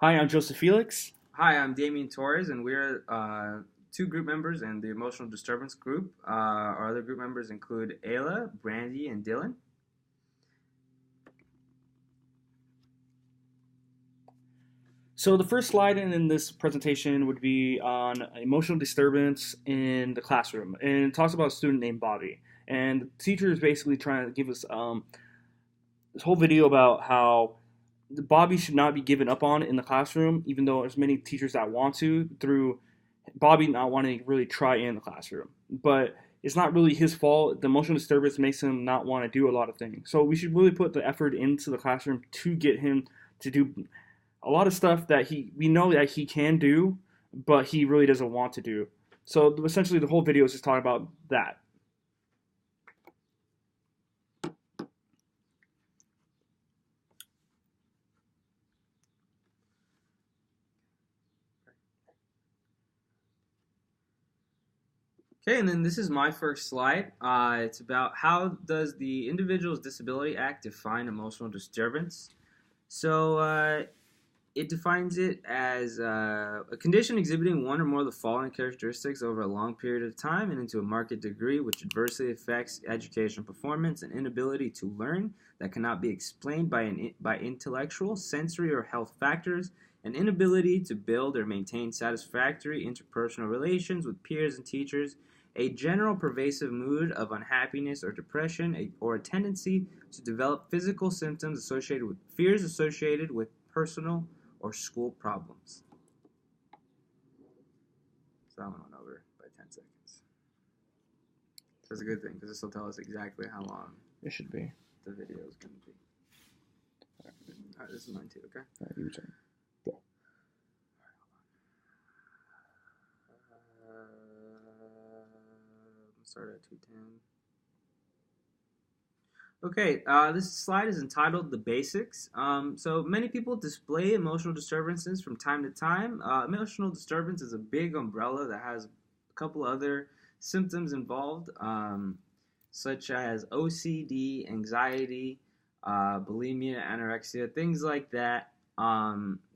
Hi, I'm Joseph Felix. Hi, I'm Damien Torres, and we're two group members in the emotional disturbance group. Our other group members include Ayla, Brandy, and Dylan. So the first slide in this presentation would be on emotional disturbance in the classroom, and it talks about a student named Bobby. And the teacher is basically trying to give us this whole video about how Bobby should not be given up on in the classroom, even though there's many teachers that want to, through Bobby not wanting to really try in the classroom. But it's not really his fault. The emotional disturbance makes him not want to do a lot of things. So we should really put the effort into the classroom to get him to do a lot of stuff that we know that he can do, but he really doesn't want to do. So essentially, the whole video is just talking about that. Okay, and then this is my first slide. It's about how does the Individuals Disability Act define emotional disturbance? So it defines it as a condition exhibiting one or more of the following characteristics over a long period of time and into a marked degree, which adversely affects educational performance and inability to learn, that cannot be explained by intellectual, sensory, or health factors, an inability to build or maintain satisfactory interpersonal relations with peers and teachers, a general pervasive mood of unhappiness or depression, or a tendency to develop physical symptoms associated with fears associated with personal or school problems. So that one went over by 10 seconds. That's a good thing because this will tell us exactly how long It should be. the video is going to be. Alright, this is mine too, okay? All right, your turn. Go. Start at 210. Okay, this slide is entitled The Basics. So many people display emotional disturbances from time to time. Emotional disturbance is a big umbrella that has a couple other symptoms involved, such as OCD, anxiety, bulimia, anorexia, things like that.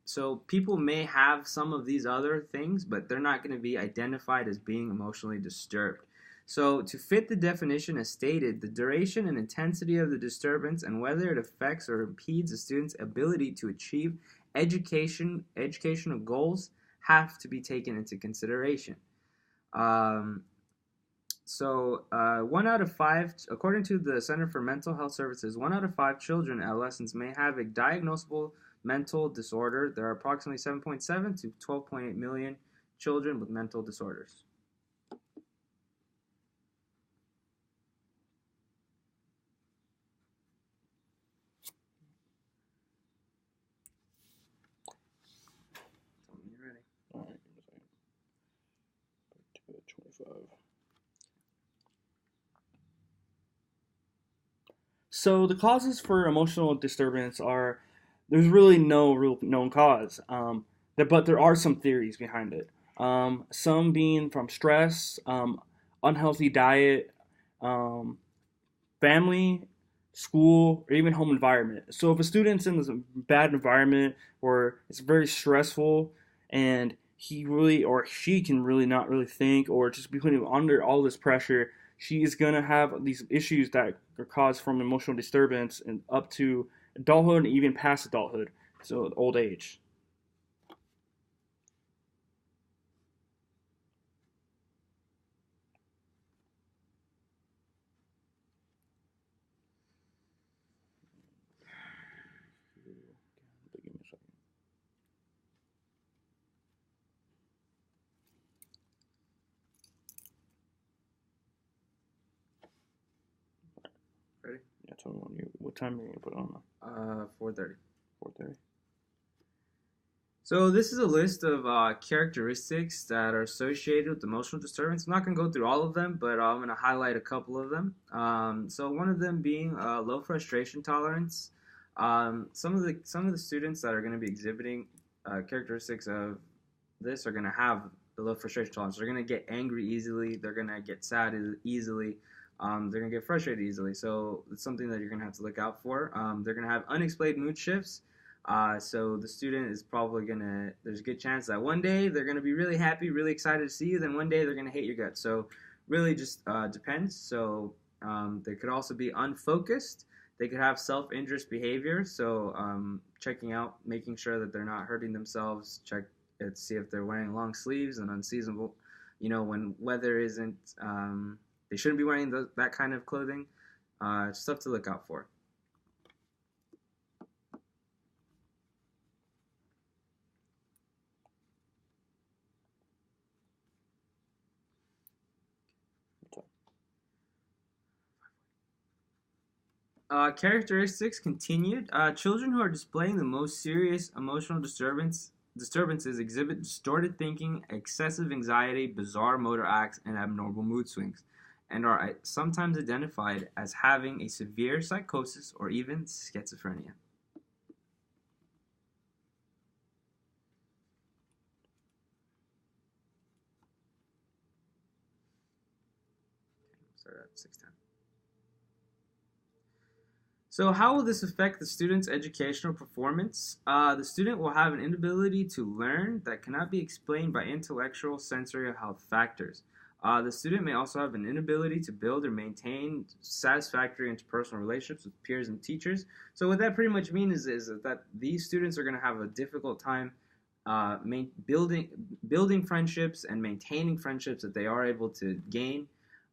So people may have some of these other things, but they're not going to be identified as being emotionally disturbed. So, to fit the definition as stated, the duration and intensity of the disturbance and whether it affects or impedes a student's ability to achieve educational goals have to be taken into consideration. Um, so, 1 out of 5, according to the Center for Mental Health Services, 1 out of 5 children and adolescents may have a diagnosable mental disorder. There are approximately 7.7 to 12.8 million children with mental disorders. All right, 25. So the causes for emotional disturbance are there's really no real known cause, but there are some theories behind it. Some being from stress, unhealthy diet, um, family, school, or even home environment. So if a student's in this bad environment where it's very stressful and he really or she can really not really think or just be putting under all this pressure, she is gonna have these issues that are caused from emotional disturbance and up to adulthood and even past adulthood, so old age. Ready? Yeah, tell me what time are you gonna put on? 4:30. 4:30. So this is a list of characteristics that are associated with emotional disturbance. I'm not going to go through all of them, but I'm going to highlight a couple of them. So one of them being low frustration tolerance. Some of the students that are going to be exhibiting characteristics of this are going to have the low frustration tolerance. They're going to get angry easily. They're going to get sad easily. They're going to get frustrated easily. So it's something that you're going to have to look out for. They're going to have unexplained mood shifts. So the student is probably gonna. There's a good chance that one day they're gonna be really happy, really excited to see you. Then one day they're gonna hate your guts. So really just depends. So they could also be unfocused. They could have self-injurious behavior. So checking out, making sure that they're not hurting themselves. Check it, see if they're wearing long sleeves and unseasonable. When weather isn't. They shouldn't be wearing that kind of clothing. Stuff to look out for. Characteristics continued. Children who are displaying the most serious emotional disturbances exhibit distorted thinking, excessive anxiety, bizarre motor acts, and abnormal mood swings, and are sometimes identified as having a severe psychosis or even schizophrenia. Start at 6:10. So how will this affect the student's educational performance? The student will have an inability to learn that cannot be explained by intellectual, sensory, or health factors. The student may also have an inability to build or maintain satisfactory interpersonal relationships with peers and teachers. So what that pretty much means is that these students are going to have a difficult time building friendships and maintaining friendships that they are able to gain.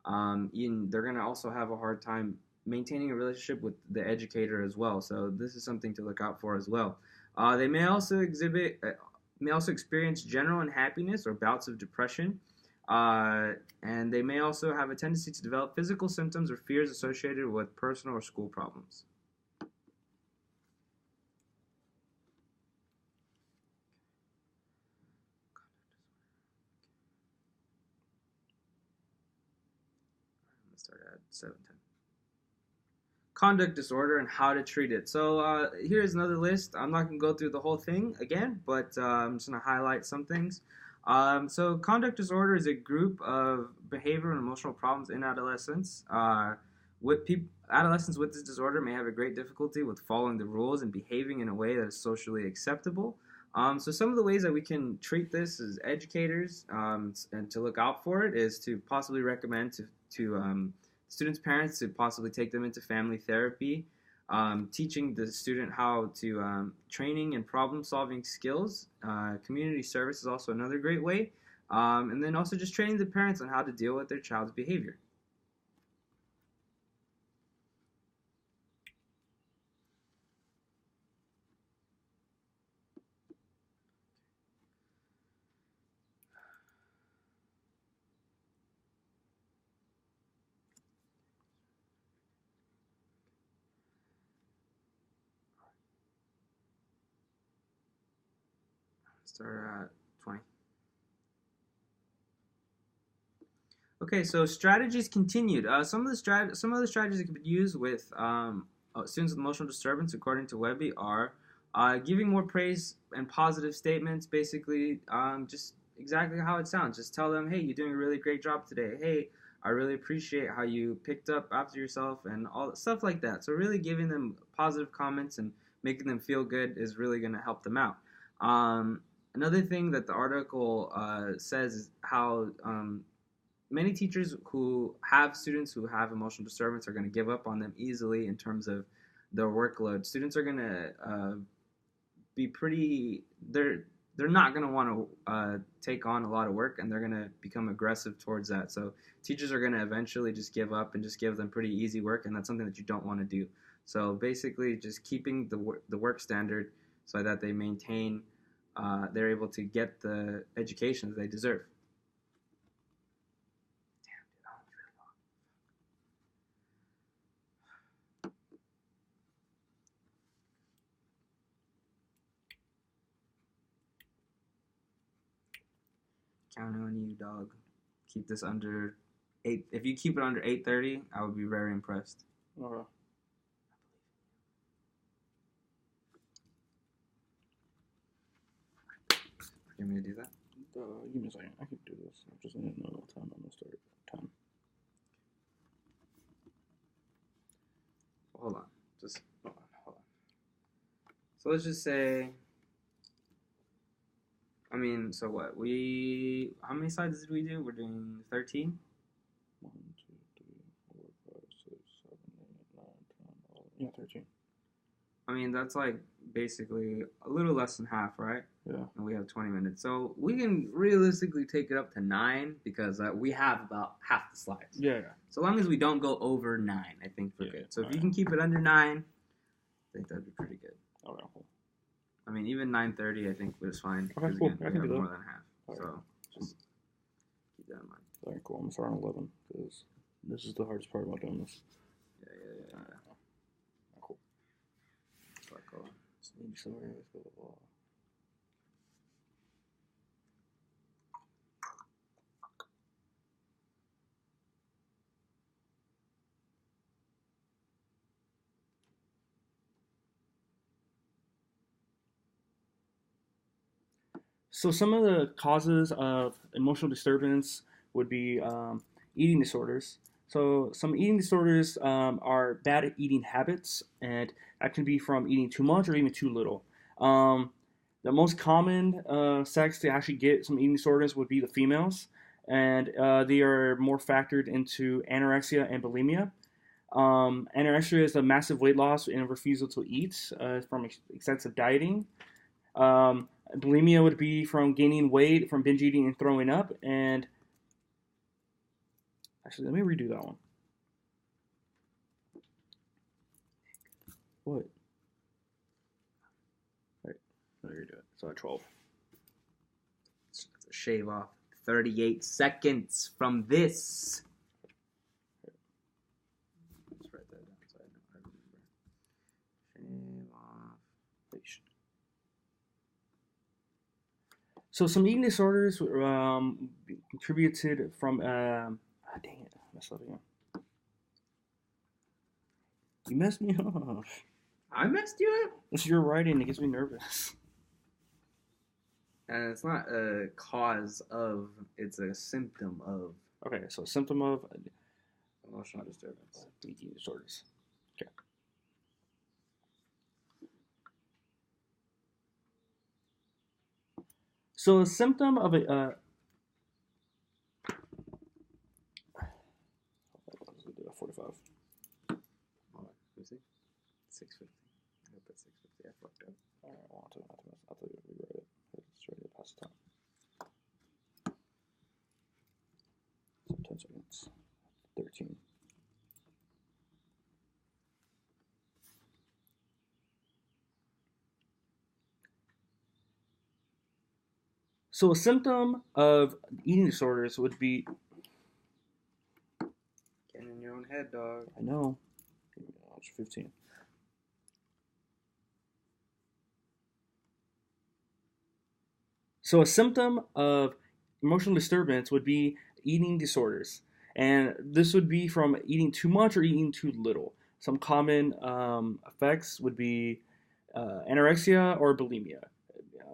They're going to also have a hard time maintaining a relationship with the educator as well. So this is something to look out for as well. They may also experience general unhappiness or bouts of depression, and they may also have a tendency to develop physical symptoms or fears associated with personal or school problems. I'm gonna start at 7:10. Conduct disorder and how to treat it. So here's another list. I'm not going to go through the whole thing again, but I'm just going to highlight some things. So conduct disorder is a group of behavioral and emotional problems in adolescence. Adolescents with this disorder may have a great difficulty with following the rules and behaving in a way that is socially acceptable. So some of the ways that we can treat this as educators and to look out for it is to possibly recommend to students' parents to possibly take them into family therapy, teaching the student how to training and problem-solving skills. Community service is also another great way, and then also just training the parents on how to deal with their child's behavior. Start at 20. Okay, so strategies continued. Some of the strategies that can be used with students with emotional disturbance, according to Webby, are giving more praise and positive statements. Basically, just exactly how it sounds. Just tell them, "Hey, you're doing a really great job today. Hey, I really appreciate how you picked up after yourself," and all stuff like that. So really giving them positive comments and making them feel good is really going to help them out. Another thing that the article says is how many teachers who have students who have emotional disturbance are going to give up on them easily in terms of their workload. Students are going to be pretty. They're not going to want to take on a lot of work, and they're going to become aggressive towards that. So teachers are going to eventually just give up and just give them pretty easy work, and that's something that you don't want to do. So basically, just keeping the work standard so that they maintain, they're able to get the education that they deserve. Counting on you, dog. Keep this under 8. If you keep it under 8:30, I would be very impressed. Okay. You want me to do that? Give me a second. I can do this. I just need to know what time I'm gonna start. Time. Hold on. Hold on. So let's just say, I mean, so what? How many slides did we do? We're doing 13? 1, 2, 3, 4, 5, 6, 7, 8, 9, 10, 11. Yeah, 13. I mean, that's like basically a little less than half, right? Yeah. And we have 20 minutes. So we can realistically take it up to 9 because we have about half the slides. Yeah. So long as we don't go over 9, I think we're good. So if you can keep it under 9, I think that'd be pretty good. Okay, cool. I mean, even 9:30, I think was fine. Okay, Because cool. again, I we can have do that. more than half. All So right. just keep that in mind. All right, cool. I'm starting on 11 because this is the hardest part about doing this. Yeah. Cool. So cool. Blah, blah, blah. So some of the causes of emotional disturbance would be eating disorders. So some eating disorders are bad eating habits, and that can be from eating too much or even too little. Um, the most common sex to actually get some eating disorders would be the females, and they are more factored into anorexia and bulimia. Anorexia is a massive weight loss and refusal to eat from excessive dieting. Bulimia would be from gaining weight, from binge eating and throwing up. And actually, let me redo that one. What? Right, let me redo it. So at 12. Let's shave off 38 seconds from this. Let's write that down so I know how to remember. Shave off. So some eating disorders contributed from. Dang it, I messed up again. You messed me up. I messed you up? It's your writing. It gets me nervous. And it's not a cause of, it's a symptom of. Okay, so symptom of Emotional disturbance. Eating disorders. Okay. So a symptom of a 45. Hold on, let me see. 650. I hope that's 650. I fucked up. All right, I'll tell you to rewrite it. It's ready to pass the time. So 10 seconds. 13. So a symptom of eating disorders would be. Getting in your own head, dog. I know. It's 15. So a symptom of emotional disturbance would be eating disorders. And this would be from eating too much or eating too little. Some common effects would be anorexia or bulimia.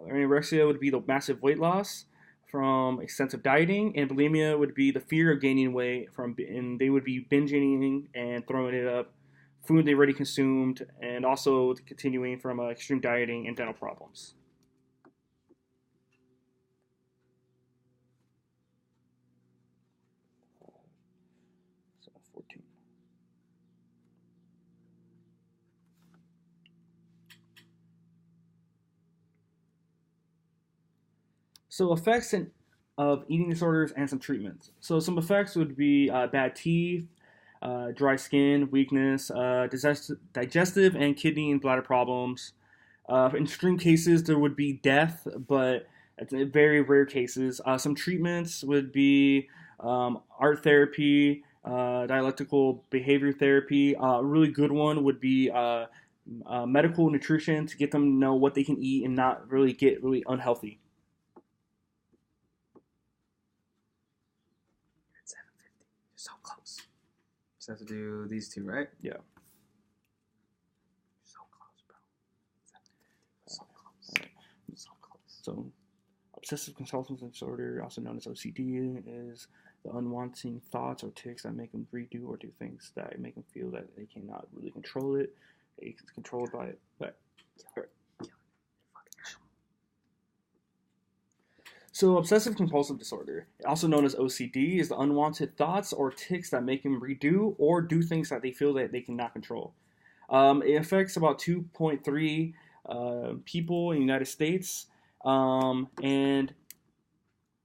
Anorexia would be the massive weight loss from extensive dieting, and bulimia would be the fear of gaining weight and they would be binge eating and throwing it up, food they already consumed, and also continuing from extreme dieting and dental problems. So 14. So effects of eating disorders and some treatments. So some effects would be bad teeth, dry skin, weakness, digestive and kidney and bladder problems. In extreme cases, there would be death, but it's very rare cases. Some treatments would be art therapy, dialectical behavior therapy. A really good one would be medical nutrition to get them to know what they can eat and not really get really unhealthy. It's 750. You're so close. Just have to do these two, right? Yeah. So close, bro. 750. So close. Right. So close. So, obsessive compulsive disorder, also known as OCD, is the unwanted thoughts or tics that make them redo or do things that make them feel that they cannot really control it. It's controlled by it. But, Kill. So, obsessive compulsive disorder, also known as OCD, is the unwanted thoughts or tics that make them redo or do things that they feel that they cannot control. It affects about 2.3 people in the United States, and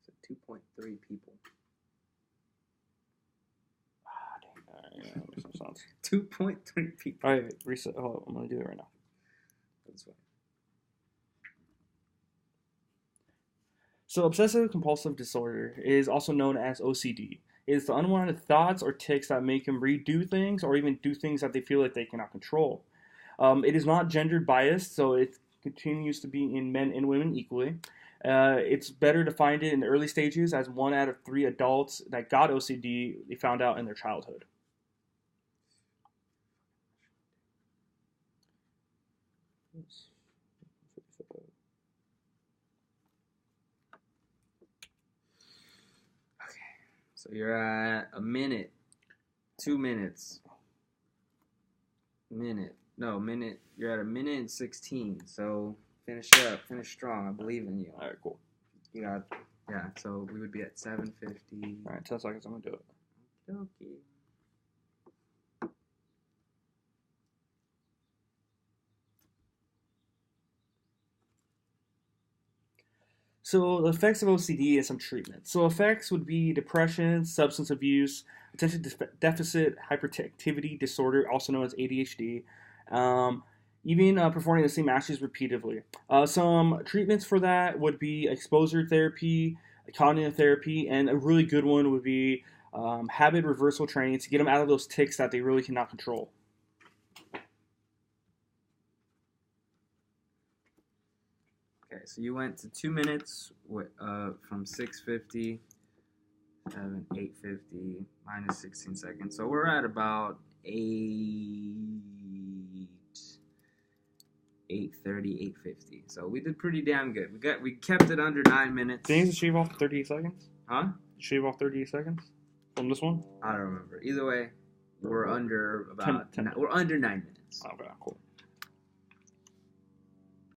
So 2.3 people. dang, that makes no sense. 2.3 people. All right, reset. Oh, I'm gonna do it right now. That's right. So, obsessive compulsive disorder is also known as OCD. It's the unwanted thoughts or tics that make them redo things or even do things that they feel like they cannot control. It is not gender biased, so it continues to be in men and women equally. It's better to find it in the early stages, as 1 out of 3 adults that got OCD they found out in their childhood. So you're at a minute, 2 minutes, minute. No, minute. You're at a minute and 16. So finish up, finish strong. I believe in you. All right, cool. You got, yeah. So we would be at 7:50. All right, 10 seconds. I'm gonna do it. Okay. So the effects of OCD and some treatment. So effects would be depression, substance abuse, attention deficit hyperactivity disorder, also known as ADHD, even performing the same actions repeatedly. Some treatments for that would be exposure therapy, cognitive therapy, and a really good one would be habit reversal training to get them out of those tics that they really cannot control. Okay, so you went to 2 minutes from 6:50, 8:50, minus 16 seconds. So we're at about 8:30, 8:50. So we did pretty damn good. We kept it under 9 minutes. Did you shave off 38 seconds? Huh? Shave off 38 seconds from this one? I don't remember. Either way, we're under about 10. we're under 9 minutes. Okay, cool.